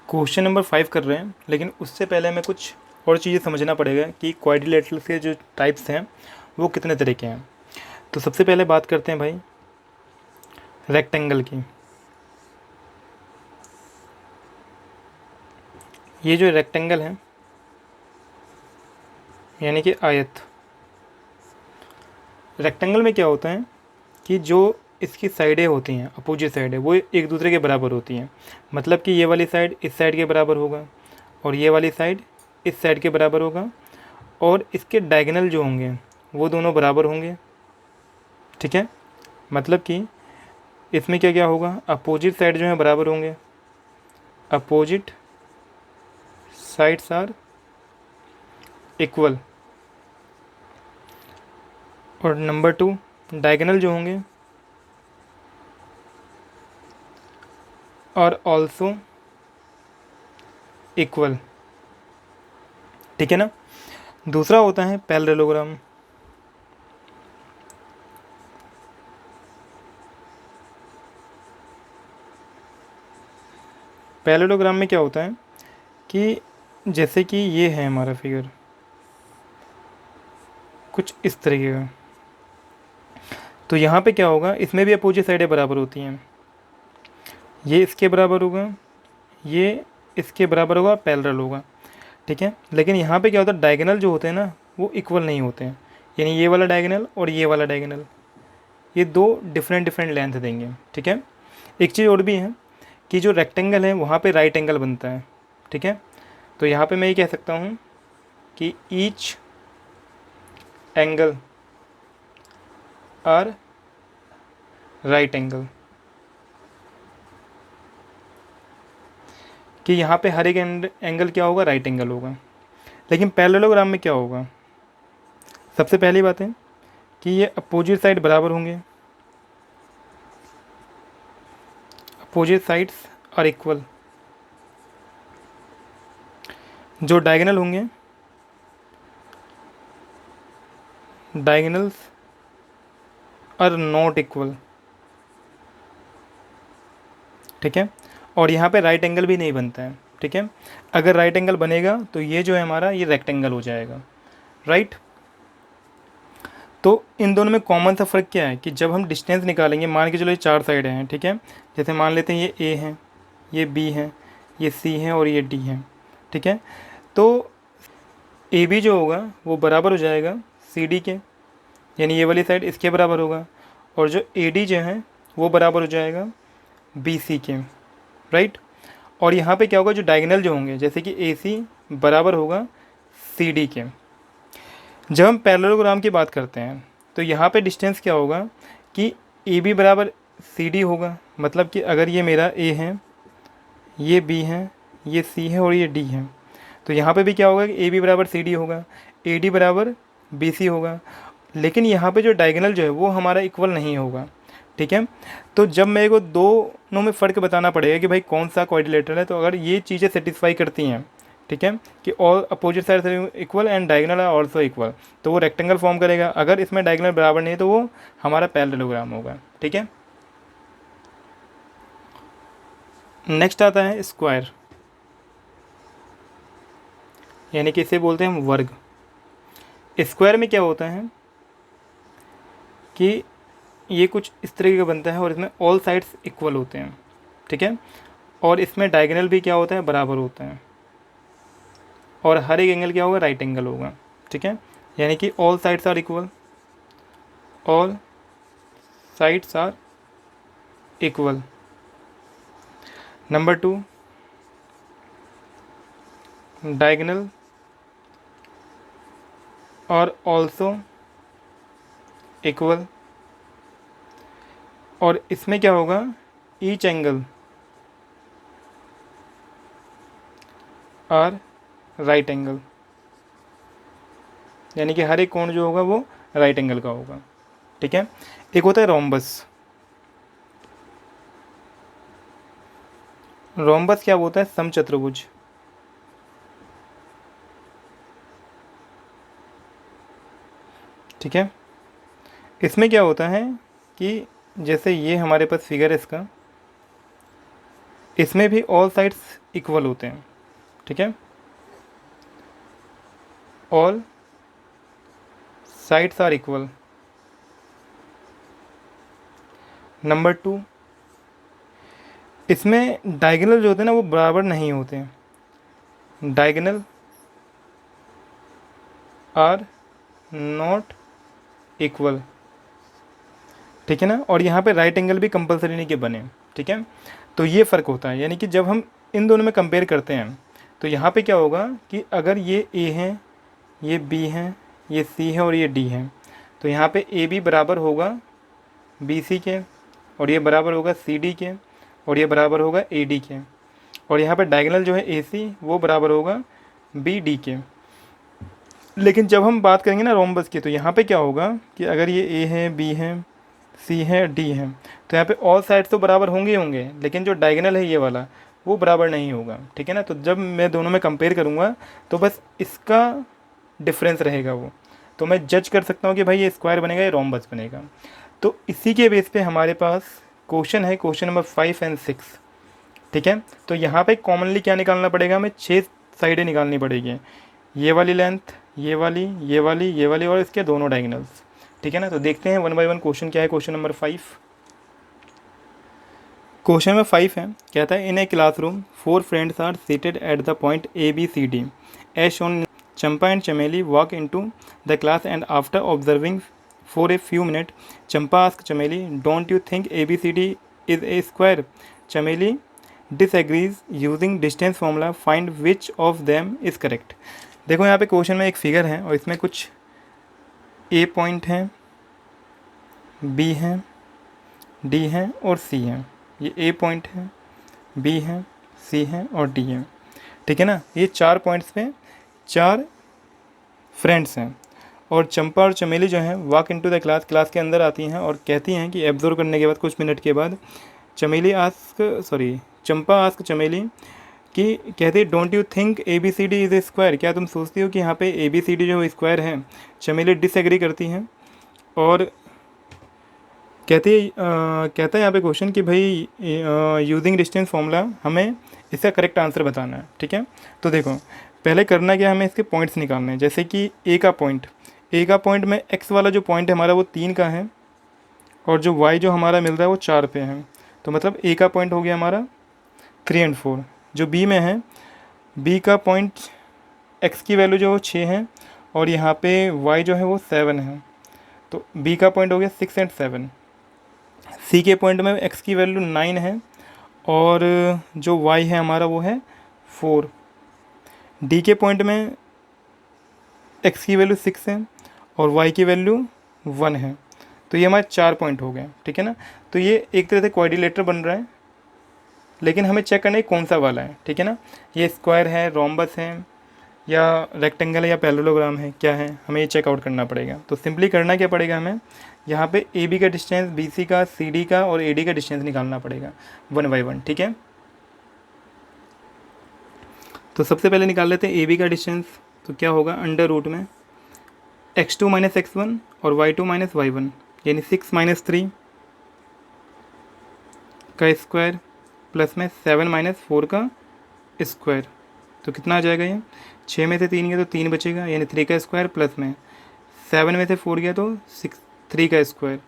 Question number 5 कर रहे हैं, लेकिन उससे पहले हमें कुछ और चीज़ें समझना पड़ेगा कि क्वाड्रिलेटरल के जो टाइप्स हैं वो कितने तरह के हैं। तो सबसे पहले बात करते हैं भाई रेक्टेंगल की। ये जो रेक्टेंगल है यानी कि आयत, रेक्टेंगल में क्या होता है कि जो इसकी साइडें होती हैं, अपोजिट साइड है, वो एक दूसरे के बराबर होती हैं। मतलब कि ये वाली साइड इस साइड के बराबर होगा और ये वाली साइड इस साइड के बराबर होगा, और इसके डायगोनल जो होंगे वो दोनों बराबर होंगे। ठीक है, मतलब कि इसमें क्या क्या होगा, अपोजिट साइड जो है बराबर होंगे, अपोजिट साइड्स आर इक्वल। और नंबर 2, डायगोनल जो होंगे और ऑल्सो इक्वल। ठीक है ना। दूसरा होता है पैरेललोग्राम। पैरेललोग्राम में क्या होता है कि जैसे कि ये है हमारा फिगर कुछ इस तरीके का, तो यहाँ पे क्या होगा, इसमें भी अपोजिट साइडें बराबर होती हैं। ये इसके बराबर होगा, ये इसके बराबर होगा, पैरेलल होगा। ठीक है, लेकिन यहाँ पे क्या होता है, डायगोनल जो होते हैं ना वो इक्वल नहीं होते हैं। यानी ये वाला डायगोनल और ये वाला डायगोनल, ये दो डिफरेंट डिफरेंट लेंथ देंगे। ठीक है, एक चीज़ और भी है कि जो रेक्टेंगल है वहाँ पे राइट एंगल बनता है। ठीक है, तो यहाँ पे मैं ये कह सकता हूँ कि each angle are right angle, कि यहाँ पे हर एक एंगल क्या होगा, राइट एंगल होगा। लेकिन पैरेललोग्राम में क्या होगा, सबसे पहली बात है कि ये अपोजिट साइड बराबर होंगे, अपोजिट साइड्स आर इक्वल। जो डायगोनल होंगे, डायगोनल्स आर नॉट इक्वल। ठीक है, और यहाँ पे राइट एंगल भी नहीं बनता है। ठीक है, अगर राइट एंगल बनेगा तो ये जो है हमारा ये रेक्टेंगल हो जाएगा। राइट, तो इन दोनों में कॉमन सा फ़र्क क्या है कि जब हम डिस्टेंस निकालेंगे, मान के चलो ये 4 साइड हैं। ठीक है, जैसे मान लेते हैं ये ए है, ये बी है, ये सी है और ये डी है। ठीक है, तो ए बी जो होगा वो बराबर हो जाएगा सी डी के, यानी ये वाली साइड इसके बराबर होगा, और जो ए डी जो है वो बराबर हो जाएगा बी सी के। राइट, और यहाँ पे क्या होगा, जो डायगोनल जो होंगे जैसे कि ए सी बराबर होगा सी डी के। जब हम पैरेललोग्राम की बात करते हैं तो यहाँ पे डिस्टेंस क्या होगा कि ए बी बराबर सी डी होगा। मतलब कि अगर ये मेरा ए है, ये बी है, ये सी है और ये डी है, तो यहाँ पे भी क्या होगा कि ए बी बराबर सी डी होगा, ए डी बराबर बी सी होगा। लेकिन यहाँ पे जो डायगोनल जो है वो हमारा इक्वल नहीं होगा। ठीक है, तो जब मेरे को दोनों में फ़र्क बताना पड़ेगा कि भाई कौन सा क्वाड्रिलेटरल है, तो अगर ये चीज़ें सेटिस्फाई करती हैं, ठीक है, कि all opposite side equal and diagonal are also equal, तो वो रेक्टेंगल फॉर्म करेगा। अगर इसमें डायगोनल बराबर नहीं है तो वो हमारा पैरेललोग्राम होगा। ठीक है, नेक्स्ट आता है स्क्वायर, यानी कि इसे बोलते हैं हम वर्ग। स्क्वायर में क्या होता है कि ये कुछ इस तरीके का बनता है और इसमें ऑल साइड्स इक्वल होते हैं। ठीक है, और इसमें डायगोनल भी क्या होता है, बराबर होता है, और हर एक एंगल क्या होगा, राइट एंगल होगा। ठीक है, यानी कि all sides are equal, all sides are equal. Number 2, diagonal और ऑल्सो इक्वल, और इसमें क्या होगा, each angle are right angle, यानी कि हर एक कोण जो होगा वो राइट एंगल का होगा। ठीक है, एक होता है रोम्बस। रोम्बस क्या होता है, समचतुर्भुज। ठीक है, इसमें क्या होता है कि जैसे ये हमारे पास फिगर है इसका, इसमें भी ऑल साइड्स इक्वल होते हैं, ठीक है, all sides are equal. Number 2, इसमें डायगोनल जो होते हैं ना वो बराबर नहीं होते हैं, डायगोनल आर नॉट इक्वल, ठीक है ना। और यहाँ पे राइट एंगल भी कंपलसरी नहीं कि बने, ठीक है। तो ये फ़र्क होता है, यानी कि जब हम इन दोनों में कंपेयर करते हैं तो यहाँ पे क्या होगा कि अगर ये ए है, ये बी है, ये सी है और ये डी है, तो यहाँ पे ए बी बराबर होगा बी सी के, और ये बराबर होगा सी डी के, और ये बराबर होगा ए डी के, और यहाँ पे डायगोनल जो है ए सी वो बराबर होगा बी डी के। लेकिन जब हम बात करेंगे ना रोम्बस की, तो यहाँ पे क्या होगा कि अगर ये ए है, बी है, सी है, डी है, तो यहाँ पे ऑल साइड्स तो बराबर होंगे ही होंगे, लेकिन जो डायगोनल है ये वाला वो बराबर नहीं होगा, ठीक है ना। तो जब मैं दोनों में कंपेयर करूँगा तो बस इसका डिफरेंस रहेगा वो, तो मैं जज कर सकता हूँ कि भाई ये स्क्वायर बनेगा, ये रोम्बस बनेगा। तो इसी के बेस पे हमारे पास क्वेश्चन है, क्वेश्चन नंबर 5 और 6, ठीक है। तो यहाँ पे कॉमनली क्या निकालना पड़ेगा, हमें 6 साइडें निकालनी पड़ेगी, ये वाली लेंथ, ये वाली, ये वाली, ये वाली और इसके दोनों डायगोनल्स, ठीक है ना। तो देखते हैं 1 बाय 1 क्वेश्चन क्या है। क्वेश्चन नंबर 5, क्वेश्चन नंबर 5 है, कहता है in a classroom 4 friends are seated at the point A B C D as shown. Champa and Chameli walk into the class and after observing for a few minutes, Champa asks Chameli, "Don't you think ABCD is a square?" Chameli disagrees using distance formula. Find which of them is correct. देखो यहाँ पे question में एक figure है और इसमें कुछ ए point है, बी है, डी है और सी है। ये ए पॉइंट है, बी है, सी है और डी है, ठीक है ना। ये 4 पॉइंट्स पे 4 फ्रेंड्स हैं, और चंपा और चमेली जो हैं walk into the class, class के अंदर आती हैं और कहती हैं कि एब्जॉर्व करने के बाद कुछ मिनट के बाद चंपा आस्क चमेली कि कहती है don't you think A B C D is a square, क्या तुम सोचती हो कि यहाँ पे ए बी सी डी जो स्क्वायर है। चमेली डिसएग्री करती हैं और कहता है यहाँ पे क्वेश्चन कि भाई यूजिंग डिस्टेंस फॉर्मूला हमें इसका करेक्ट आंसर बताना है, ठीक है। तो देखो पहले करना क्या, हमें इसके पॉइंट्स निकालने हैं। जैसे कि ए का पॉइंट में एक्स वाला जो पॉइंट है हमारा वो 3 का है, और जो वाई जो हमारा मिल रहा है वो 4 पे है, तो मतलब ए का पॉइंट हो गया हमारा 3 और 4। जो बी में है, बी का पॉइंट एक्स की वैल्यू जो वो 6 है और यहाँ पे वाई जो है वो 7 है, तो बी का पॉइंट हो गया 6 और 7। सी के पॉइंट में एक्स की वैल्यू 9 है और जो वाई है हमारा वो है 4। डी के पॉइंट में एक्स की वैल्यू 6 है और वाई की वैल्यू 1 है, तो ये हमारे 4 पॉइंट हो गए, ठीक है ना। तो ये एक तरह से क्वाड्रिलेटर बन रहा है, लेकिन हमें चेक करना है कौन सा वाला है, ठीक है ना। ये स्क्वायर है, रोम्बस है, या रेक्टेंगल है, या पैरेललोग्राम है, क्या है, हमें ये चेकआउट करना पड़ेगा। तो सिंपली करना क्या पड़ेगा, हमें यहाँ पे ए बी का डिस्टेंस, बी सी का, सी डी का और ए डी का डिस्टेंस निकालना पड़ेगा 1 बाय 1, ठीक है। तो सबसे पहले निकाल लेते हैं ए बी का डिस्टेंस। तो क्या होगा, अंडर रूट में x2 माइनस x1 और y2 माइनस y1, यानी 6 माइनस 3 का स्क्वायर प्लस में 7 माइनस 4 का स्क्वायर। तो कितना आ जाएगा, ये 6 में से 3 गया तो 3 बचेगा, यानी 3 का स्क्वायर प्लस में 7 में से 4 गया तो 3 का स्क्वायर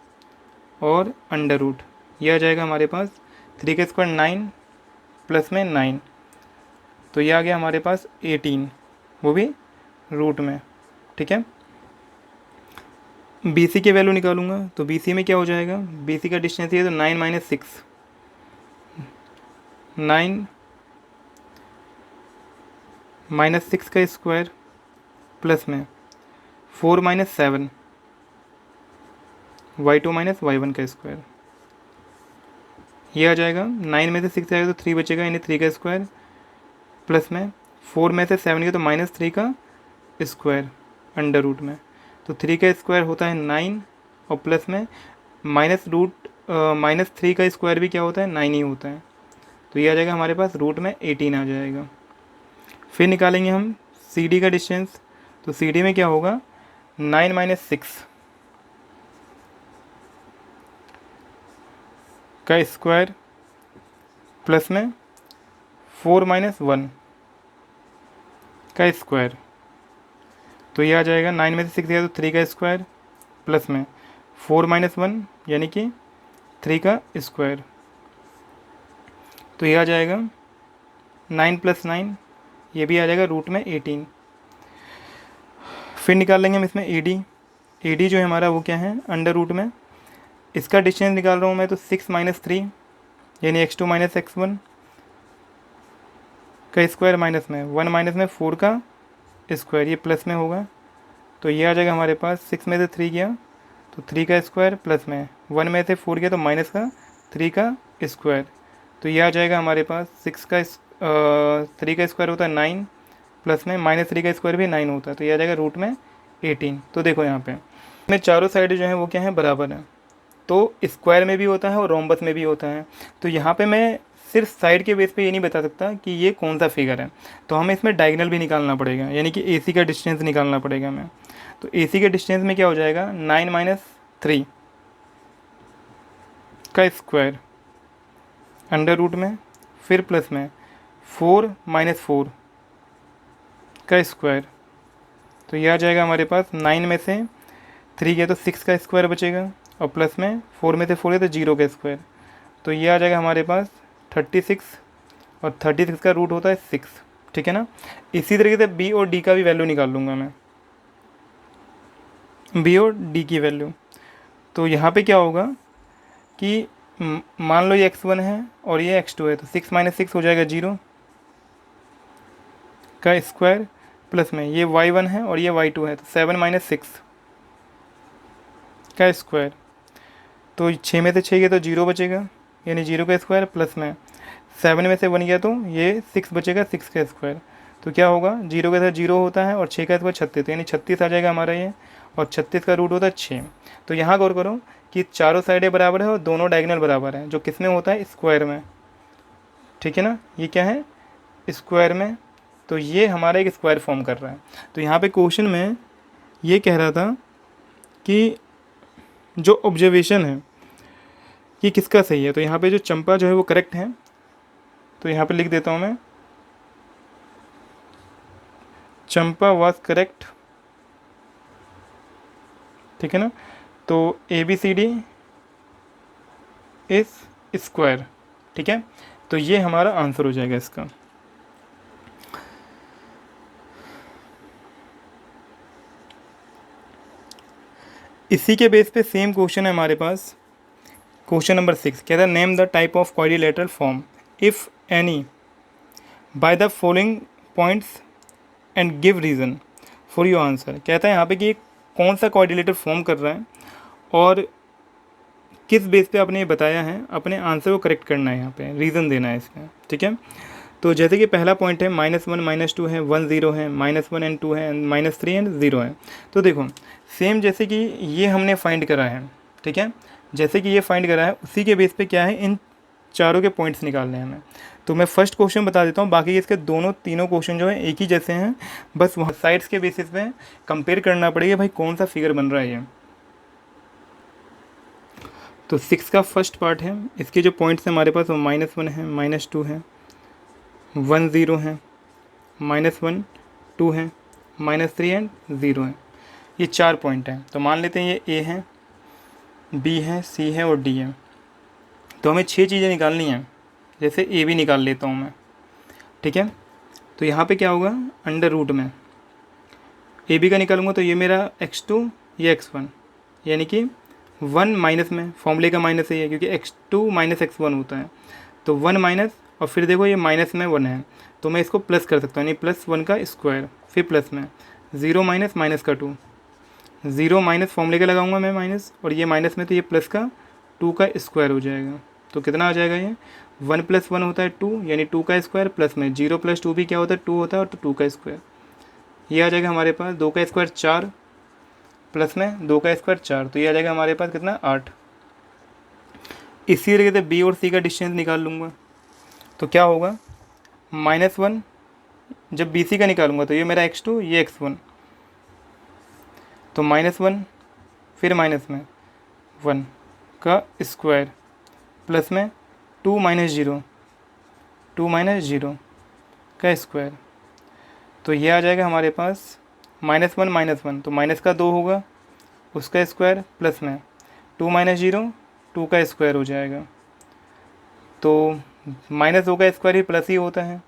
और अंडर रूट। ये आ जाएगा हमारे पास 3 का स्क्वायर 9 प्लस में 9, तो ये आ गया हमारे पास 18, वो भी रूट में, ठीक है। बी सी की वैल्यू निकालूंगा, तो बी सी में क्या हो जाएगा, बी सी का डिस्टेंस ये तो 9 माइनस 6, 9 माइनस 6 का स्क्वायर प्लस में 4 माइनस 7 y2 माइनस y1 का स्क्वायर। ये आ जाएगा 9 में से 6 आएगा तो 3 बचेगा, यानी 3 का स्क्वायर प्लस में 4 में से 7 गया तो माइनस 3 का स्क्वायर अंडर रूट में। तो 3 का स्क्वायर होता है 9 और प्लस में माइनस 3 का स्क्वायर भी क्या होता है, 9 ही होता है। तो ये आ जाएगा हमारे पास रूट में 18 आ जाएगा। फिर निकालेंगे हम सी डी का डिस्टेंस। तो सी डी में क्या होगा, 9 माइनस 6 का स्क्वायर प्लस में 4 माइनस 1 का स्क्वायर, तो ये आ जाएगा 9 में से 6 गया तो 3 का स्क्वायर प्लस में 4 माइनस 1 यानी कि 3 का स्क्वायर, तो ये आ जाएगा 9 प्लस 9, ये भी आ जाएगा रूट में 18। फिर निकाल लेंगे हम इसमें ए डी जो है हमारा वो क्या है अंडर रूट में, इसका डिस्टेंस निकाल रहा हूँ मैं तो 6 माइनस 3 यानी x2 माइनस x1 का स्क्वायर माइनस में 1 माइनस में 4 का स्क्वायर, ये प्लस में होगा तो ये आ जाएगा हमारे पास 6 में से 3 गया तो 3 का स्क्वायर प्लस में 1 में से 4 गया तो माइनस का 3 का स्क्वायर, तो ये आ जाएगा हमारे पास 3 का स्क्वायर होता है 9 प्लस में माइनस 3 का स्क्वायर भी 9 होता है, तो ये आ जाएगा रूट में 18। तो देखो यहाँ पे में चारों साइड जो है वो क्या है बराबर है, तो स्क्वायर में भी होता है और रोम्बस में भी होता है, तो यहाँ पे मैं सिर्फ साइड के बेस पे ये नहीं बता सकता कि ये कौन सा फिगर है, तो हमें इसमें डायगोनल भी निकालना पड़ेगा, यानी कि AC का डिस्टेंस निकालना पड़ेगा हमें। तो AC के डिस्टेंस में क्या हो जाएगा 9 माइनस 3 का स्क्वायर अंडर रूट में फिर प्लस में 4 माइनस 4 का स्क्वायर, तो यह आ जाएगा हमारे पास 9 में से 3 गया तो 6 का स्क्वायर बचेगा और प्लस में 4 में से 4 गया तो 0 का स्क्वायर, तो ये आ जाएगा हमारे पास 36 और 36 का रूट होता है 6, ठीक है ना। इसी तरीके से बी और डी का भी वैल्यू निकाल लूँगा मैं, बी और डी की वैल्यू, तो यहाँ पे क्या होगा कि मान लो ये x1 है और ये x2 है, तो 6 माइनस 6 हो जाएगा 0 का स्क्वायर प्लस में ये y1 है और ये y2 है तो 7 माइनस 6 का स्क्वायर, तो 6 में से 6 गया तो 0 बचेगा यानी 0 का स्क्वायर प्लस में 7 में से 1 गया तो ये 6 बचेगा 6 का स्क्वायर, तो क्या होगा 0 के साथ 0 होता है और 6 का स्क्वायर 36, तो यानी 36 आ जाएगा हमारा ये, और 36 का रूट होता है 6। तो यहाँ गौर करो कि चारों साइडें बराबर है और दोनों डायगोनल बराबर हैं, जो किस में होता है स्क्वायर में, ठीक है ना। ये क्या है स्क्वायर में, तो ये हमारा एक स्क्वायर फॉर्म कर रहा है। तो यहाँ पे क्वेश्चन में ये कह रहा था कि जो ऑब्जर्वेशन है कि किसका सही है, तो यहाँ पे जो चंपा जो है वो करेक्ट है, तो यहाँ पे लिख देता हूँ मैं चंपा वाज करेक्ट, ठीक है ना। तो ABCD इज स्क्वायर, ठीक है, तो ये हमारा आंसर हो जाएगा इसका। इसी के बेस पे सेम क्वेश्चन है हमारे पास, क्वेश्चन नंबर 6 कहता है name the type of quadrilateral form if any by the following points and give reason for your answer. कहता है यहाँ पे कि कौन सा क्वाड्रिलेटर फॉर्म कर रहा है और किस बेस पे आपने ये बताया है, अपने आंसर को करेक्ट करना है, यहाँ पे रीज़न देना है इसमें, ठीक है। तो जैसे कि पहला पॉइंट है -1 -2 है 1 0 है -1 एंड 2 है -3 एंड 0 है। तो देखो सेम जैसे कि ये हमने फाइंड करा है, ठीक है, जैसे कि ये फाइंड करा है उसी के बेस पे क्या है इन चारों के पॉइंट्स निकालने हैं हमें। तो मैं फर्स्ट क्वेश्चन बता देता हूँ, बाकी इसके तीनों क्वेश्चन जो है एक ही जैसे हैं, बस वहाँ साइड्स के बेसिस पे कंपेयर करना पड़ेगा भाई कौन सा फिगर बन रहा है ये। तो 6 का फर्स्ट पार्ट है, इसके जो पॉइंट्स हैं हमारे पास वो -1 है -2 है 1 0 है -1 2 है -3 एंड 0 है, ये 4 पॉइंट हैं। तो मान लेते हैं ये A है B है C है और D है, तो हमें 6 चीज़ें निकालनी हैं, जैसे A भी निकाल लेता हूँ मैं, ठीक है। तो यहाँ पे क्या होगा अंडर रूट में AB का निकालूंगा तो ये मेरा x2 ये x1, यानी कि 1 माइनस में फॉर्मूले का माइनस है क्योंकि x2 माइनस x1 होता है, तो 1 माइनस और फिर देखो ये माइनस में 1 है तो मैं इसको प्लस कर सकता हूँ, यानी +1 का स्क्वायर फिर प्लस में 0 माइनस माइनस का 2 0 माइनस फॉर्मूले का लगाऊंगा मैं माइनस और ये माइनस में तो ये प्लस का 2 का स्क्वायर हो जाएगा, तो कितना आ जाएगा ये 1 + 1 होता है 2 यानी 2 का स्क्वायर प्लस में 0 + 2 भी क्या होता है 2 होता है और तो 2 का स्क्वायर, ये आ जाएगा हमारे पास 2 का स्क्वायर 4 प्लस में 2 का स्क्वायर 4, तो ये आ जाएगा हमारे पास कितना 8। इसी तरीके से B और C का डिस्टेंस निकाल लूँगा तो क्या होगा -1 जब BC का निकालूंगा तो ये मेरा x2 ये x1, तो -1 फिर माइनस में 1 का स्क्वायर प्लस में 2 - 0 2 - 0 का स्क्वायर। तो ये आ जाएगा हमारे पास -1 तो माइनस का 2 होगा उसका स्क्वायर, प्लस में 2 - 0 2 का स्क्वायर हो जाएगा। तो -2 का स्क्वायर ही प्लस ही होता है,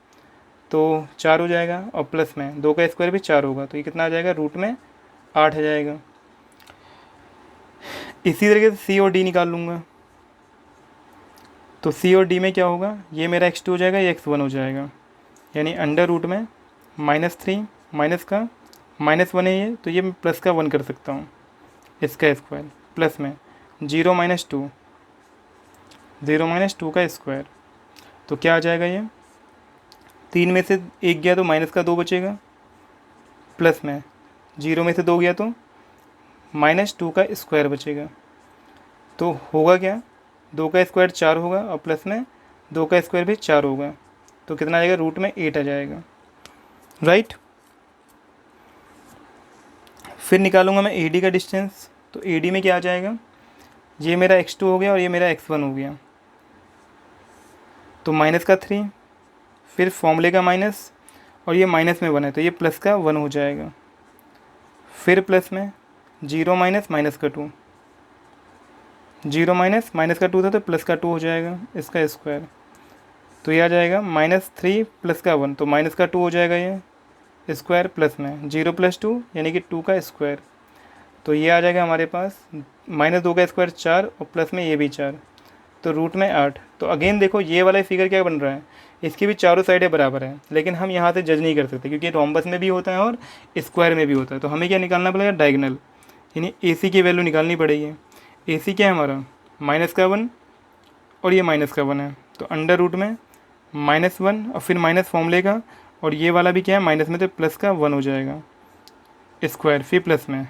तो 4 हो जाएगा, और प्लस में 2 का स्क्वायर भी 4 होगा, तो ये कितना आ जाएगा, रूट में 8 आ जाएगा। इसी तरीके से सी और डी निकाल लूँगा। तो सी और डी में क्या होगा, ये मेरा x2 हो जाएगा, ये x1 हो जाएगा, यानी अंडर रूट में -3 माइनस का -1 है ये, तो ये मैं प्लस का 1 कर सकता हूँ, इसका स्क्वायर, प्लस में 0 - 2 0 - 2 का स्क्वायर। तो क्या आ जाएगा, ये 3 में से 1 गया तो माइनस का 2 बचेगा, प्लस में 0 में से 2 गया तो -2 का स्क्वायर बचेगा। तो होगा क्या, 2 का स्क्वायर 4 होगा, और प्लस में 2 का स्क्वायर भी 4 होगा, तो कितना आ जाएगा, रूट में 8 आ जाएगा, राइट। फिर निकालूंगा मैं AD का डिस्टेंस। तो AD में क्या आ जाएगा, ये मेरा x2 हो गया और ये मेरा x1 हो गया, तो माइनस का 3, फिर फॉर्मूले का माइनस, और ये माइनस में 1 है तो ये प्लस का 1 हो जाएगा, फिर प्लस में 0 - माइनस का 2, 0 - माइनस का 2 था तो प्लस का 2 हो जाएगा, इसका स्क्वायर। तो ये आ जाएगा -3 प्लस का 1, तो माइनस का 2 हो जाएगा ये स्क्वायर, प्लस में 0 + 2 यानी कि 2 का स्क्वायर। तो ये आ जाएगा हमारे पास -2 का स्क्वायर 4, और प्लस में ये भी 4, तो रूट में 8। तो अगेन देखो ये वाला फिगर क्या बन रहा है, इसकी भी चारों साइडें बराबर है, लेकिन हम यहाँ से जज नहीं कर सकते क्योंकि रोम्बस में भी होता है और स्क्वायर में भी होता है। तो हमें क्या निकालना पड़ेगा, डायगनल, यानी AC की वैल्यू निकालनी पड़ेगी। AC क्या है हमारा, -1 और ये -1 है, तो अंडर रूट में -1 और फिर माइनस फॉर्मूले का, और ये वाला भी क्या है माइनस में, तो प्लस का 1 हो जाएगा स्क्वायर, फिर प्लस में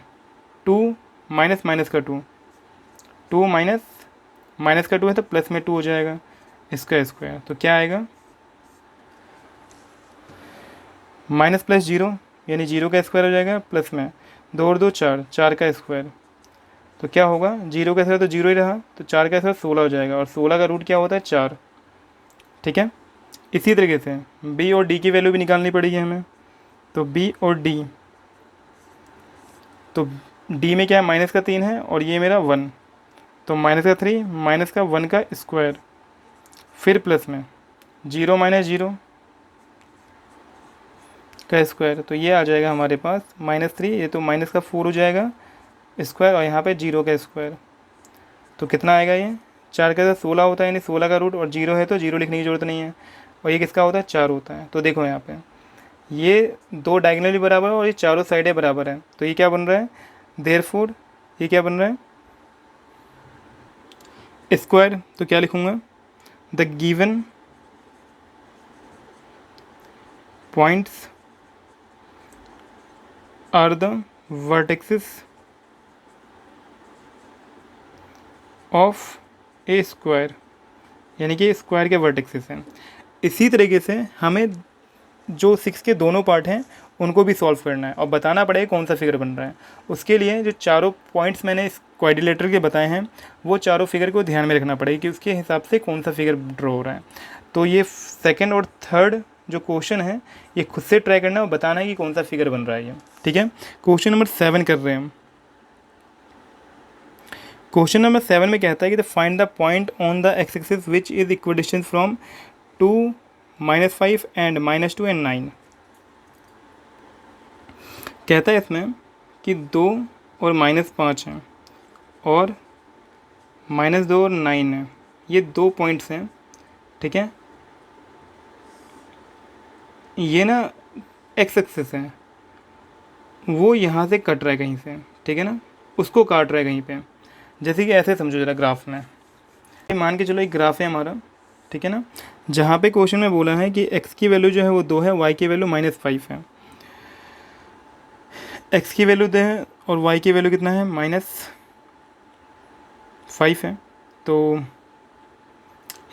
2 माइनस का 2, 2 माइनस का 2 है तो प्लस में 2 हो जाएगा, इसका स्क्वायर। तो क्या आएगा, माइनस प्लस 0 यानी 0 का स्क्वायर हो जाएगा, प्लस में 2 और 2 4, 4 का स्क्वायर। तो क्या होगा, 0 का स्क्वायर तो 0 ही रहा, तो 4 का स्क्वायर 16 हो जाएगा, और 16 का रूट क्या होता है, 4, ठीक है। इसी तरीके से B और D की वैल्यू भी निकालनी पड़ेगी हमें। तो B और D, तो D में क्या है, माइनस का 3 है और ये मेरा 1, तो माइनस का 3 माइनस का 1 का स्क्वायर, फिर प्लस में 0 - 0 का स्क्वायर। तो ये आ जाएगा हमारे पास -3, ये तो माइनस का 4 हो जाएगा स्क्वायर, और यहाँ पे 0 का स्क्वायर। तो कितना आएगा, ये 4 का 16 होता है, यानी 16 का रूट, और 0 है तो 0 लिखने की ज़रूरत नहीं है, और ये किसका होता है, 4 होता है। तो देखो यहाँ पे ये 2 डायगनली बराबर है और ये चारों साइडें बराबर है, तो ये क्या बन रहा है, देयरफॉर ये क्या बन रहा है, स्क्वायर। तो क्या लिखूँगा, the given points are the vertexes of a square, यानी कि स्क्वायर के वर्टेक्सेस हैं। इसी तरीके से हमें जो 6 के दोनों पार्ट हैं उनको भी सॉल्व करना है और बताना पड़ेगा कौन सा फिगर बन रहा है। उसके लिए जो चारों पॉइंट्स मैंने इस क्वाड्रिलेटरल के बताए हैं वो चारों फिगर को ध्यान में रखना पड़ेगा कि उसके हिसाब से कौन सा फिगर ड्रॉ हो रहा है। तो ये सेकंड और थर्ड जो क्वेश्चन है ये खुद से ट्राई करना है और बताना है कि कौन सा फिगर बन रहा है ये, ठीक है। क्वेश्चन नंबर 7 कर रहे हैं हम। क्वेश्चन नंबर 7 में कहता है कि find the point on the x axis which is equidistance from 2 -5 and -2 and 9। कहता है इसमें कि 2 और -5 हैं और -2 और 9 है, ये 2 पॉइंट्स हैं, ठीक है। ये ना एक्स एक्सिस है, वो यहाँ से कट रहा है कहीं से, ठीक है ना, उसको काट रहा है कहीं पे। जैसे कि ऐसे समझो जरा, ग्राफ में मान के चलो एक ग्राफ है हमारा, ठीक है ना, जहाँ पे क्वेश्चन में बोला है कि x की वैल्यू जो है वो 2 है, y की वैल्यू -5 है। x की वैल्यू 2 है और y की वैल्यू कितना है, -5 है। तो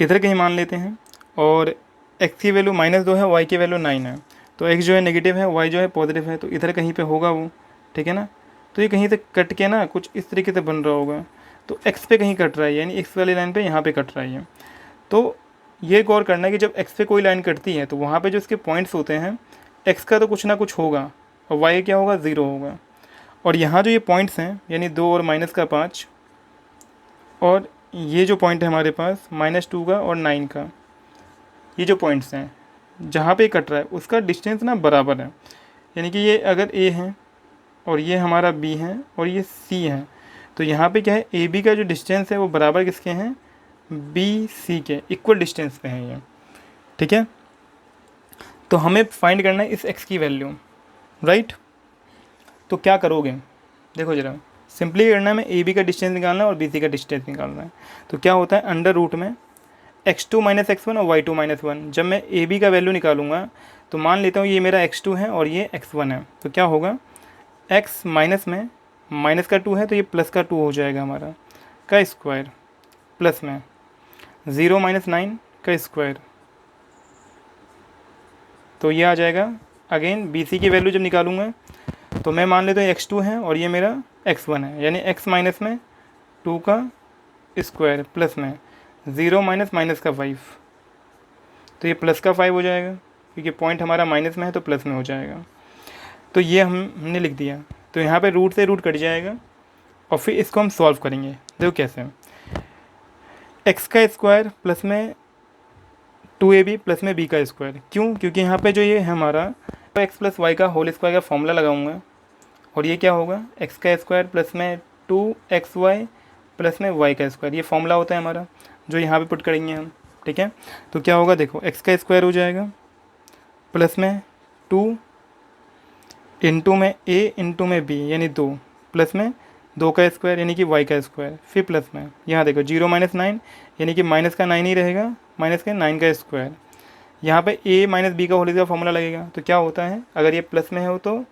इधर कहीं मान लेते हैं, और x की वैल्यू -2 है, y की वैल्यू 9 है, तो x जो है नेगेटिव है, y जो है पॉजिटिव है, तो इधर कहीं पे होगा वो, ठीक है ना। तो ये कहीं से कट के ना कुछ इस तरीके से बन रहा होगा, तो x पे कहीं कट रहा है, यानी x वाली लाइन पे यहाँ पे कट रहा है ये। तो ये गौर करना है कि जब x पे कोई लाइन कटती है तो वहाँ पे जो इसके पॉइंट्स होते हैं x का तो कुछ ना कुछ होगा और y क्या होगा, 0 होगा। और यहाँ जो ये पॉइंट्स हैं यानी 2 और -5 और ये जो पॉइंट है हमारे पास -2 का और 9 का, ये जो पॉइंट्स हैं जहाँ पे कट रहा है उसका डिस्टेंस ना बराबर है। यानी कि ये अगर a है और ये हमारा b है और ये c है, तो यहाँ पे क्या है, ए बी का जो डिस्टेंस है वो बराबर किसके हैं, बी सी के, इक्वल डिस्टेंस पे हैं ये। ठीक है, तो हमें फाइंड करना है इस x की वैल्यू, राइट। तो क्या करोगे, देखो जरा, सिंपली करना है, हमें ए बी का डिस्टेंस निकालना है और बी सी का डिस्टेंस निकालना है। तो क्या होता है, अंडर रूट में x2 - x1 और y2 - 1। जब मैं ए बी का वैल्यू निकालूंगा तो मान लेता हूँ ये मेरा x2 है और ये x1 है, तो क्या होगा, x माइनस में माइनस का 2 है तो ये प्लस का 2 हो जाएगा हमारा, का स्क्वायर, प्लस में 0 - 9 का स्क्वायर, तो ये आ जाएगा। अगेन बी सी की वैल्यू जब निकालूंगा तो मैं मान लेता हूँ x2 है और ये मेरा x1 है, यानी x माइनस में 2 का स्क्वायर प्लस में 0 माइनस का 5, तो ये प्लस का 5 हो जाएगा क्योंकि पॉइंट हमारा माइनस में है तो प्लस में हो जाएगा। तो ये हमने लिख दिया। तो यहाँ पे रूट से रूट कट जाएगा और फिर इसको हम सॉल्व करेंगे। देखो कैसे, x का स्क्वायर प्लस में 2ab प्लस में b का स्क्वायर, क्यों, क्योंकि यहाँ पे जो ये है हमारा x प्लस वाई का होल स्क्वायर का फॉर्मूला लगाऊंगा और ये क्या होगा, x का स्क्वायर प्लस में 2xy प्लस में y का स्क्वायर, ये फॉर्मूला होता है हमारा जो यहाँ पे पुट करेंगे हम। ठीक है, तो क्या होगा, देखो x का स्क्वायर हो जाएगा प्लस में 2 इंटू में a इंटू में b यानी 2 प्लस में 2 का स्क्वायर यानी कि y का स्क्वायर, फिर प्लस में यहाँ देखो 0 - 9 यानी कि माइनस का 9 ही रहेगा, माइनस का 9 का स्क्वायर, यहाँ पे a माइनस बी का होल का फॉर्मूला लगेगा। तो क्या होता है, अगर ये प्लस में हो तो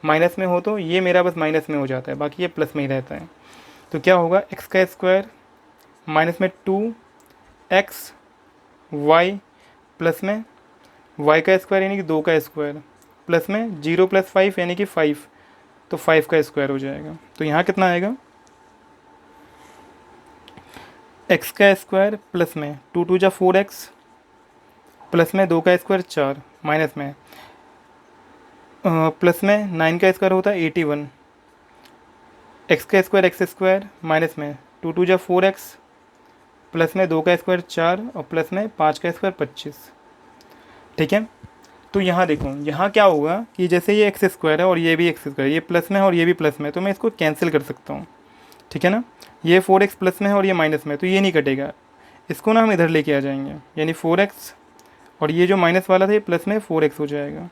माइनस में हो तो ये मेरा बस माइनस में हो जाता है, बाकी ये प्लस में ही रहता है। तो क्या होगा, x का स्क्वायर माइनस में 2xy प्लस में y का स्क्वायर यानी कि 2 का स्क्वायर प्लस में 0 + 5 यानी कि 5, तो 5 का स्क्वायर हो जाएगा। तो यहाँ कितना आएगा, x का स्क्वायर प्लस में 2 × 2 = 4x प्लस में 2 का स्क्वायर 4 माइनस में प्लस में 9 का स्क्वायर होता है 81, x का स्क्वायर x स्क्वायर माइनस में 2 × 2 = 4x प्लस में 2 का स्क्वायर 4 और प्लस में 5 का स्क्वायर 25। ठीक है, तो यहाँ देखो, यहाँ क्या होगा कि जैसे ये एक्स स्क्वायर है और ये भी एक्स स्क्वायर, ये प्लस में है और ये भी प्लस में है, तो मैं इसको कैंसिल कर सकता हूँ। ठीक है ना, ये 4x प्लस में है और ये माइनस में है तो ये नहीं कटेगा, इसको ना हम इधर लेके आ जाएंगे, यानी 4x और ये जो माइनस वाला था ये प्लस में 4x हो जाएगा।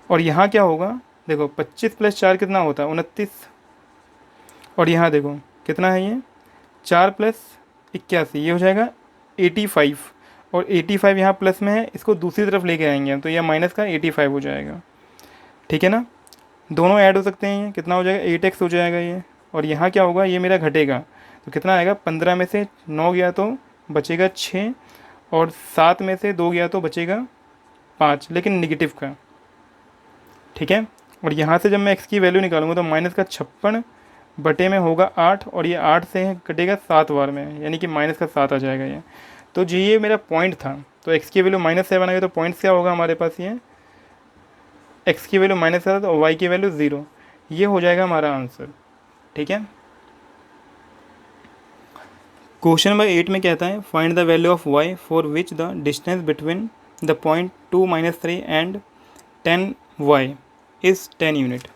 और यहाँ क्या होगा, देखो 25 + 4 कितना होता है, 29, और यहाँ देखो कितना है, ये 4 + 81 ये हो जाएगा 85, और 85 यहाँ प्लस में है, इसको दूसरी तरफ लेके आएंगे हम तो यह माइनस का 85 हो जाएगा। ठीक है ना, दोनों ऐड हो सकते हैं, ये कितना हो जाएगा, 8x हो जाएगा ये। और यहाँ क्या होगा, ये मेरा घटेगा तो कितना आएगा, 15 में से 9 गया तो बचेगा 6 और 7 में से 2 गया तो बचेगा 5, लेकिन निगेटिव का। ठीक है, और यहाँ से जब मैं x की वैल्यू निकालूंगा तो माइनस का 56 बटे में होगा 8 और ये 8 से कटेगा 7 बार में, यानी कि माइनस का 7 आ जाएगा ये। तो जी ये मेरा पॉइंट था, तो x की वैल्यू -7 आ गई, तो पॉइंट क्या होगा हमारे पास, ये x की वैल्यू -7 और y की वैल्यू 0, ये हो जाएगा हमारा आंसर। ठीक है, क्वेश्चन नंबर 8 में कहता है, find the value of y for which the distance between the point 2 - 3 and 10y is 10 unit.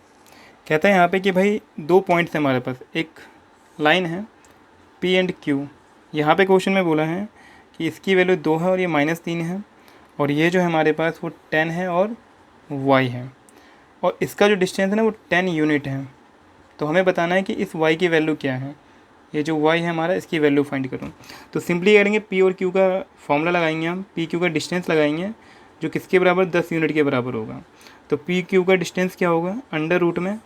कहता है यहाँ पे कि भाई दो पॉइंट्स हैं हमारे पास, एक लाइन है p एंड q। यहाँ पे क्वेश्चन में बोला है कि इसकी वैल्यू 2 है और ये -3 है, और ये जो है हमारे पास वो 10 है और y है, और इसका जो डिस्टेंस है ना वो 10 यूनिट है। तो हमें बताना है कि इस y की वैल्यू क्या है, ये जो y है हमारा इसकी वैल्यू फाइंड करूँ। तो सिंपली करेंगे, p और q का फॉर्मूला लगाएंगे हम, p q का डिस्टेंस लगाएंगे जो किसके बराबर, 10 यूनिट के बराबर होगा। तो p q का डिस्टेंस क्या होगा, अंडर रूट में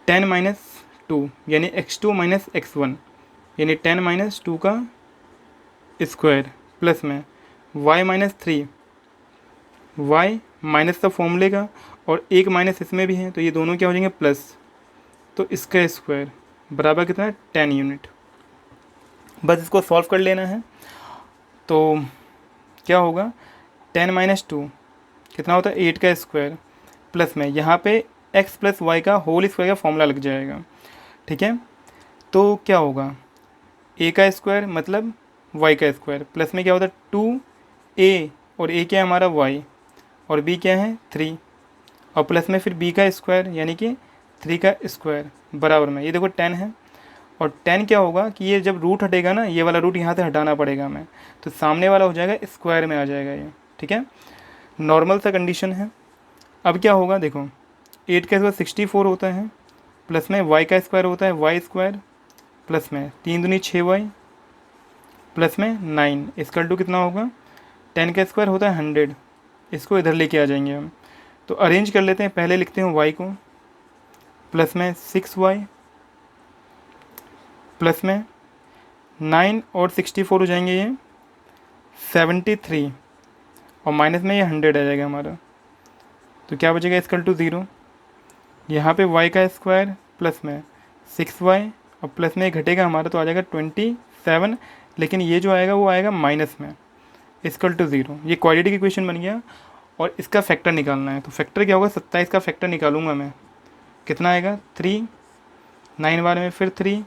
10 - 2 यानी x2 - x1 यानी 10 - 2 का स्क्वायर प्लस में y - 3, y माइनस का फॉर्मूले का और एक माइनस इसमें भी है तो ये दोनों क्या हो जाएंगे प्लस, तो इसका स्क्वायर बराबर कितना है, 10 यूनिट। बस इसको सॉल्व कर लेना है। तो क्या होगा 10 - 2 कितना होता है 8 का स्क्वायर, प्लस में यहाँ पे x प्लस वाई का होल स्क्वायर का फॉर्मूला लग जाएगा। ठीक है, तो क्या होगा a का स्क्वायर मतलब y का स्क्वायर, प्लस में क्या होता है 2a, और a क्या है हमारा y, और b क्या है 3, और प्लस में फिर b का स्क्वायर यानी कि 3 का स्क्वायर बराबर में, ये देखो 10 है। और 10 क्या होगा कि ये जब रूट हटेगा ना, ये वाला रूट यहाँ से हटाना पड़ेगा हमें, तो सामने वाला हो जाएगा स्क्वायर में आ जाएगा ये। ठीक है, नॉर्मल सा कंडीशन है। अब क्या होगा देखो 8 का स्क्वायर 64 होता है, प्लस में y का स्क्वायर होता है वाई स्क्वायर, प्लस में 3 दूनी 6y, प्लस में 9 इसकल टू कितना होगा 10 का स्क्वायर होता है 100। इसको इधर लेके आ जाएंगे हम, तो अरेंज कर लेते हैं। पहले लिखते हैं y को, प्लस में 6y, प्लस में 9 और 64 हो जाएंगे ये 73, और माइनस में ये 100 आ जाएगा हमारा, तो क्या बचेगा इसकल टू 0। यहाँ पे y का स्क्वायर प्लस में 6y, और प्लस में ये घटेगा हमारा तो आ जाएगा 27, लेकिन ये जो आएगा वो आएगा माइनस में, इसकल टू 0। ये क्वाड्रेटिक इक्वेशन बन गया, और इसका फैक्टर निकालना है। तो फैक्टर क्या होगा 27 का फैक्टर निकालूंगा मैं, कितना आएगा 3, 9 बार में फिर 3,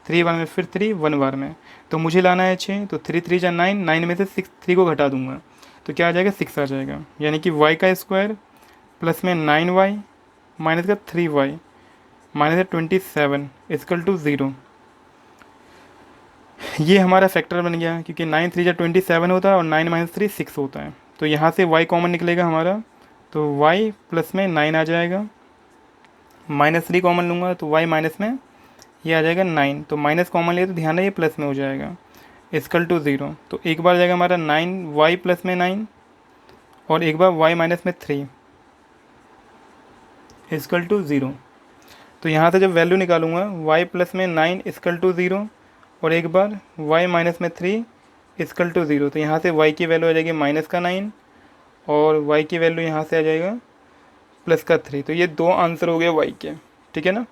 3 बार में फिर 3, 1 बार में, तो मुझे लाना है 6, तो 3 3 जा 9, 9 में से 6 3 को घटा दूंगा, तो क्या आ जाएगा 6 आ जाएगा। यानी कि y का स्क्वायर प्लस में 9y माइनस का 3y माइनस 27 इसकल टू 0। ये हमारा फैक्टर बन गया, क्योंकि 9 3 जा 27 होता है और 9 माइनस 3 6 होता है, तो यहाँ से y कॉमन निकलेगा हमारा, तो y प्लस में 9 आ जाएगा, माइनस 3 कॉमन लूँगा तो y माइनस में ये आ जाएगा 9, तो माइनस कॉमन लिया तो ध्यान है ये प्लस में हो जाएगा, इसकल टू 0। तो एक बार जाएगा हमारा 9y प्लस में 9, और एक बार y माइनस में 3 इसकल टू 0। तो यहाँ से जब वैल्यू निकालूंगा y प्लस में 9 इसकल टू 0, और एक बार y माइनस में 3 इसकल टू 0, तो यहाँ से y की वैल्यू आ जाएगी माइनस का 9, और y की वैल्यू यहाँ से आ जाएगा प्लस का 3। तो ये दो आंसर हो गए y के। ठीक है ना।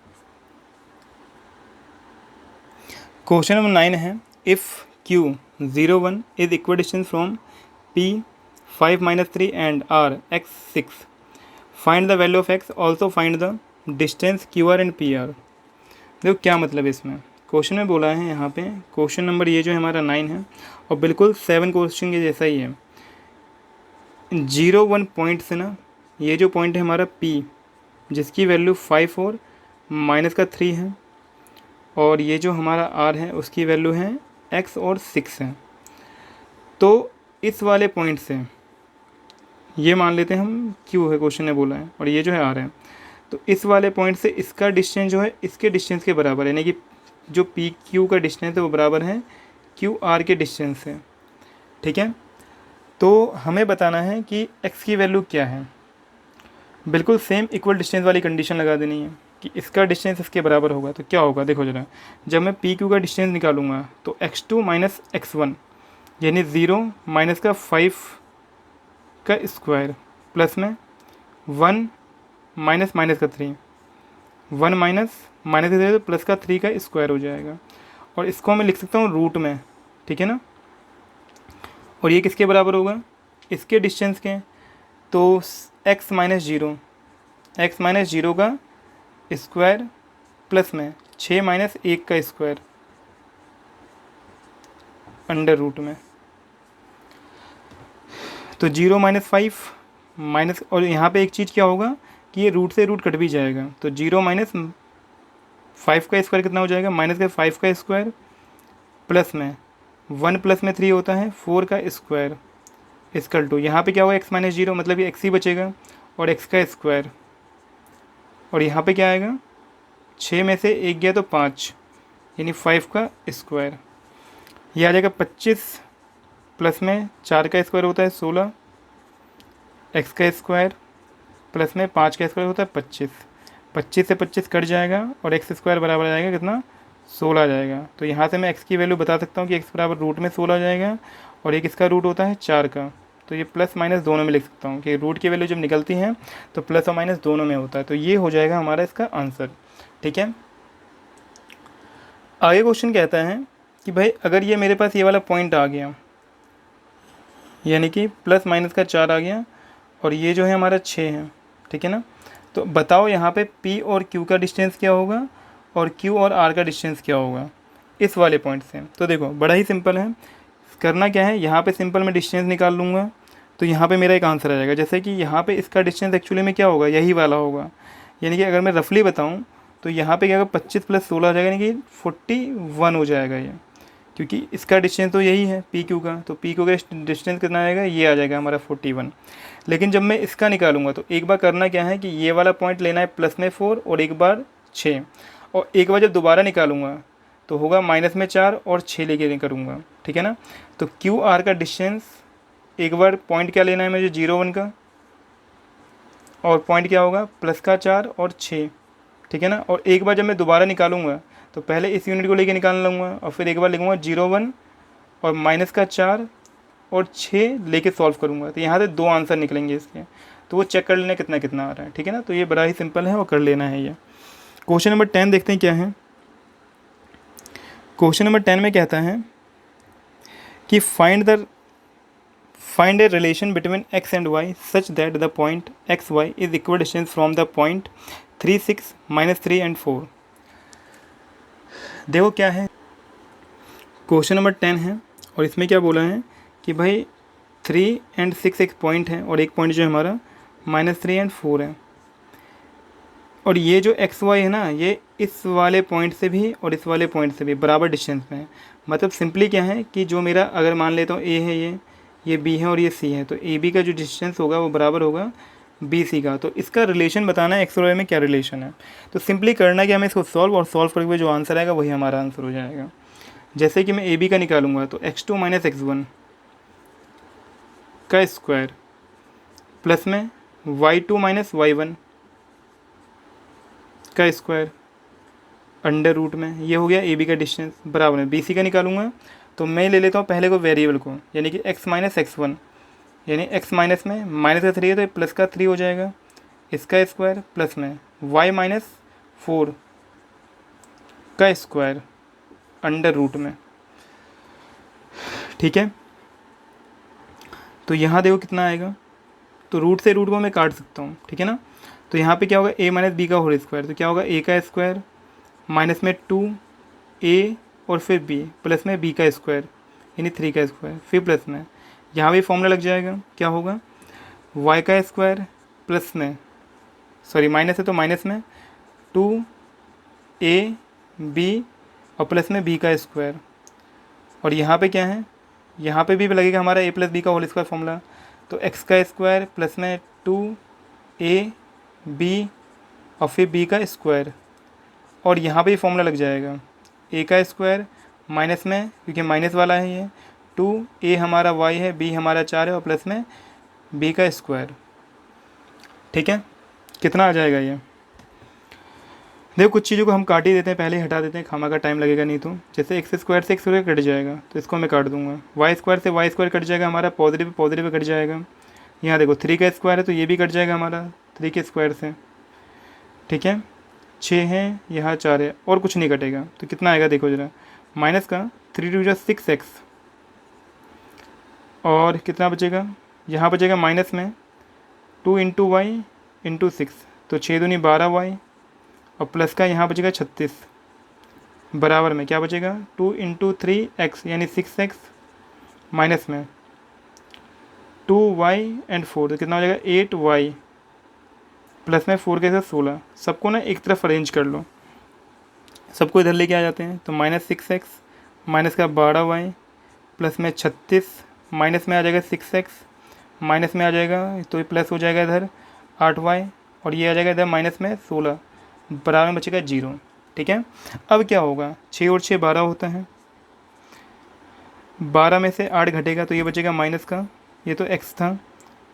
क्वेश्चन नंबर 9 है, if q 0 1 is equal distance from p 5 - 3 and r x 6, find the value of x, also find the distance QR and PR। देखो क्या मतलब है इसमें, क्वेश्चन में बोला है यहाँ पे, क्वेश्चन नंबर ये जो है हमारा 9 है, और बिल्कुल 7 क्वेश्चन के जैसा ही है। 0 1 पॉइंट से ना, ये जो पॉइंट है हमारा P, जिसकी वैल्यू 5 और माइनस का 3 है, और ये जो हमारा R है उसकी वैल्यू है x और 6 है। तो इस वाले पॉइंट से ये मान लेते हैं हम Q है, क्वेश्चन ने बोला है, और ये जो है R है, तो इस वाले पॉइंट से इसका डिस्टेंस जो है इसके डिस्टेंस के बराबर है, यानी कि जो पी क्यू का डिस्टेंस है वो बराबर है क्यू आर के डिस्टेंस से। ठीक है, तो हमें बताना है कि x की वैल्यू क्या है। बिल्कुल सेम इक्वल डिस्टेंस वाली कंडीशन लगा देनी है कि इसका डिस्टेंस इसके बराबर होगा। तो क्या होगा देखो जरा, जब मैं पी क्यू का डिस्टेंस निकालूंगा तो x2 माइनस x1 यानी 0 माइनस का 5 का स्क्वायर, प्लस में 1 माइनस माइनस का 3, 1 माइनस माइनस का 3 तो प्लस का 3 का स्क्वायर हो जाएगा, और इसको मैं लिख सकता हूँ रूट में। ठीक है ना, और ये किसके बराबर होगा इसके डिस्टेंस के, तो x माइनस 0, एक्स माइनस 0 का स्क्वायर प्लस में 6 माइनस 1 का स्क्वायर अंडर रूट में, तो 0 माइनस 5 माइनस, और यहाँ पे एक चीज़ क्या होगा कि ये रूट से रूट कट भी जाएगा, तो 0 माइनस 5 का स्क्वायर कितना हो जाएगा माइनस का 5 का स्क्वायर, प्लस में 1 प्लस में 3 होता है 4 का स्क्वायर इसकल टू, यहाँ पे क्या होगा x माइनस 0 मतलब ये x ही बचेगा, और x का स्क्वायर, और यहाँ पे क्या आएगा 6 में से 1 गया तो 5 यानी 5 का स्क्वायर, ये आ जाएगा 25, प्लस में 4 का स्क्वायर होता है 16, x का स्क्वायर प्लस में 5 का स्क्वायर होता है 25, 25 से 25 कट जाएगा, और एक्स स्क्वायर बराबर आ जाएगा कितना 16 आ जाएगा। तो यहाँ से मैं x की वैल्यू बता सकता हूँ कि x बराबर रूट में 16 आ जाएगा, और एक इसका रूट होता है 4 का, तो ये प्लस माइनस दोनों में लिख सकता हूँ कि रूट की वैल्यू जब निकलती है तो प्लस और माइनस दोनों में होता है, तो ये हो जाएगा हमारा इसका आंसर। ठीक है, आगे क्वेश्चन कहता है कि भाई अगर ये मेरे पास ये वाला पॉइंट आ गया, यानी कि प्लस माइनस का 4 आ गया, और ये जो है हमारा 6 है, ठीक है ना। तो बताओ यहाँ पे P और Q का डिस्टेंस क्या होगा और Q और R का डिस्टेंस क्या होगा इस वाले पॉइंट से। तो देखो बड़ा ही सिंपल है, करना क्या है, यहाँ पे सिंपल मैं डिस्टेंस निकाल लूँगा, तो यहाँ पे मेरा एक आंसर आ जाएगा। जैसे कि यहाँ पे इसका डिस्टेंस एक्चुअली में क्या होगा, यही वाला होगा। यानी कि अगर मैं रफली बताऊँ तो यहाँ पे क्या होगा, 25 + 16 हो जाएगा, यानी कि 41 हो जाएगा ये, क्योंकि इसका डिस्टेंस तो यही है पी क्यू का। तो पी क्यू का डिस्टेंस कितना आएगा, ये आ जाएगा हमारा 41। लेकिन जब मैं इसका निकालूंगा तो एक बार करना क्या है कि ये वाला पॉइंट लेना है प्लस में 4 और एक बार 6, और एक बार जब दोबारा निकालूंगा तो होगा माइनस में 4 और 6 लेके करूँगा, ठीक है ना। तो क्यू आर का डिस्टेंस, एक बार पॉइंट क्या लेना है मुझे, 0 1 का, और पॉइंट क्या होगा प्लस का 4 और 6, ठीक है ना। और एक बार जब मैं दोबारा निकालूंगा तो पहले इस यूनिट को लेके निकाल लूँगा, और फिर एक बार लिखूँगा 0 1 और माइनस का 4 और 6 लेके सॉल्व करूँगा। तो यहाँ से 2 आंसर निकलेंगे इसके, तो वो चेक कर लेना कितना कितना आ रहा है, ठीक है ना। तो ये बड़ा ही सिंपल है और कर लेना है ये। क्वेश्चन नंबर 10 देखते हैं क्या है। क्वेश्चन नंबर 10 में कहता है कि find a relation between x and y such that the point X Y is equal distance from the point 3 6 -3 and 4। देखो क्या है, क्वेश्चन नंबर 10 है और इसमें क्या बोला है कि भाई 3 और 6 एक पॉइंट है, और एक पॉइंट जो है हमारा -3 और 4 है, और ये जो एक्स वाई है ना, ये इस वाले पॉइंट से भी और इस वाले पॉइंट से भी बराबर डिस्टेंस में है। मतलब सिंपली क्या है कि जो मेरा, अगर मान लेता हूँ ए है, ये बी है और ये सी है, तो ए बी का जो डिस्टेंस होगा वो बराबर होगा बी सी का। तो इसका रिलेशन बताना है एक्स और वाई में क्या रिलेशन है। तो सिंपली करना है कि हमें इसको सॉल्व, और सॉल्व करके जो आंसर आएगा वही हमारा आंसर हो जाएगा। जैसे कि मैं ए बी का निकालूंगा तो x2 - x1 का स्क्वायर प्लस में y2 - y1 का स्क्वायर अंडर रूट में, ये हो गया ए बी का डिस्टेंस, बराबर है बी सी का निकालूंगा। तो मैं ले लेता हूँ पहले को वेरिएबल को, यानी कि x - x1, यानी x माइनस में माइनस का 3 है तो प्लस का 3 हो जाएगा, इसका स्क्वायर प्लस में y - 4 का स्क्वायर अंडर रूट में, ठीक है। तो यहाँ देखो कितना आएगा, तो रूट से रूट को मैं काट सकता हूँ, ठीक है ना। तो यहाँ पे क्या होगा, a - b का होल स्क्वायर, तो क्या होगा a का स्क्वायर माइनस में 2a और फिर b प्लस में b का स्क्वायर यानी 3 का स्क्वायर, फिर प्लस में यहाँ भी फॉर्मूला लग जाएगा, क्या होगा y का स्क्वायर प्लस में, सॉरी माइनस है तो माइनस में 2ab और प्लस में b का स्क्वायर, और यहाँ पे क्या है, यहाँ पे भी लगेगा हमारा a + b का होल स्क्वायर फॉर्मूला। तो x का स्क्वायर प्लस में 2ab और फिर b का स्क्वायर, और यहाँ पे फॉर्मूला लग जाएगा a का स्क्वायर माइनस में, क्योंकि माइनस वाला है ये, 2a हमारा y है, b हमारा 4 है, और प्लस में b का स्क्वायर, ठीक है। कितना आ जाएगा ये, देखो कुछ चीज़ों को हम काट ही देते हैं, पहले ही हटा देते हैं, खामा का टाइम लगेगा नहीं तो। जैसे एक्स स्क्वायर से एक्स स्क्वायर कट जाएगा तो इसको मैं काट दूंगा, वाई स्क्वायर से वाई स्क्वायर कट जाएगा हमारा, पॉजिटिव कट जाएगा। यहाँ देखो 3 का स्क्वायर है तो ये भी कट जाएगा हमारा 3 के स्क्वायर से, ठीक है। 6 है, यहाँ 4 है, और कुछ नहीं कटेगा, तो कितना आएगा देखो ज़रा, माइनस का 3 × 6x, और कितना बचेगा, यहाँ बचेगा माइनस में 2 × y × 6, तो 6 दूनी 12y, और प्लस का यहाँ बचेगा 36, बराबर में क्या बचेगा 2 × 3x यानी 6x, माइनस में 2y एंड 4, तो कितना हो जाएगा 8y, प्लस में 4 के साथ 16। सबको ना एक तरफ अरेंज कर लो, सबको इधर लेके आ जाते हैं, तो -6x माइनस का 12y प्लस में 36, माइनस में आ जाएगा 6x, माइनस में आ जाएगा तो ये प्लस हो जाएगा इधर 8y, और ये आ जाएगा इधर माइनस में 16, बराबर में बचेगा 0, ठीक है। अब क्या होगा, 6 और 6 12 होता है, 12 में से 8 घटेगा तो ये बचेगा माइनस का, ये तो x था,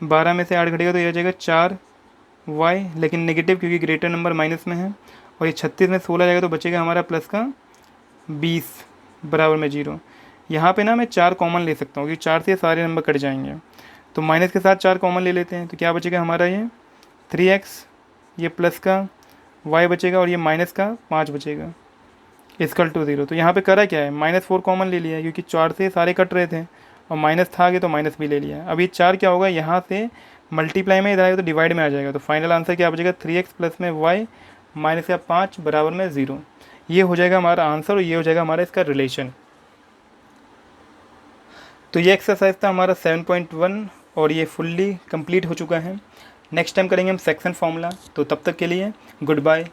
12 में से 8 घटेगा तो ये आ जाएगा 4y, लेकिन नेगेटिव क्योंकि ग्रेटर नंबर माइनस में है, और ये 36 में 16 जाएगा तो बचेगा हमारा प्लस का 20, बराबर में 0। यहाँ पे ना मैं 4 कॉमन ले सकता हूँ क्योंकि 4 से सारे नंबर कट जाएंगे, तो माइनस के साथ 4 कॉमन ले लेते हैं, तो क्या बचेगा हमारा ये 3x, ये प्लस का y बचेगा, और ये माइनस का 5 बचेगा, इक्वल टू 0। तो यहाँ पे करा क्या है, -4 कॉमन ले लिया है क्योंकि 4 से सारे कट रहे थे, और माइनस था आगे तो माइनस भी ले लिया। अब ये 4 क्या होगा, यहाँ से मल्टीप्लाई में इधर आएगा तो डिवाइड में आ जाएगा, तो फाइनल आंसर क्या बचेगा 3x प्लस में y माइनस या 5 बराबर में 0। ये हो जाएगा हमारा आंसर और ये हो जाएगा हमारा इसका रिलेशन। तो ये एक्सरसाइज था हमारा 7.1 और ये फुल्ली कंप्लीट हो चुका है। नेक्स्ट टाइम करेंगे हम सेक्शन फार्मूला। तो तब तक के लिए गुड बाय।